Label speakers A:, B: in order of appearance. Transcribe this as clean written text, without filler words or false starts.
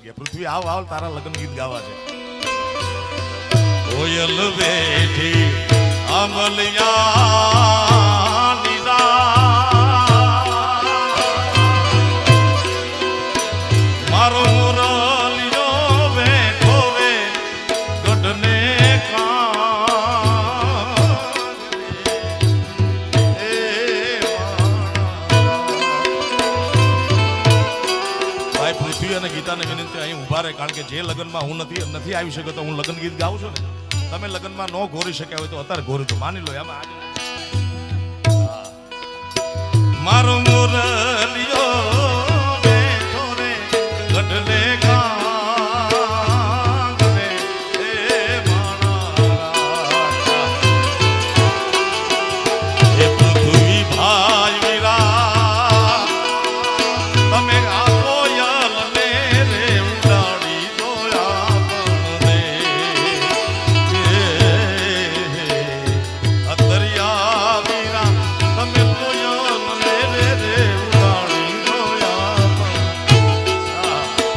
A: ગયા. પૃથ્વી આવ આવ તારા લગ્ન ગીત ગાવા છે.
B: કોયલ બેઠી અમલિયા મારો મુરલિયો બેઠો રે ગઢને
A: ભાઈ પૃથ્વી અને ગીતાને વિનંતી અહીં ઉભા રહે, કારણ કે જે લગ્નમાં હું નથી આવી શકતો, હું લગ્ન ગીત ગાઉં છું ને, તમે લગ્નમાં ન ઘોરી શક્યા હોય તો અત્યારે ઘોરી તો માની લો. એમાં
B: મારો મુરલિયો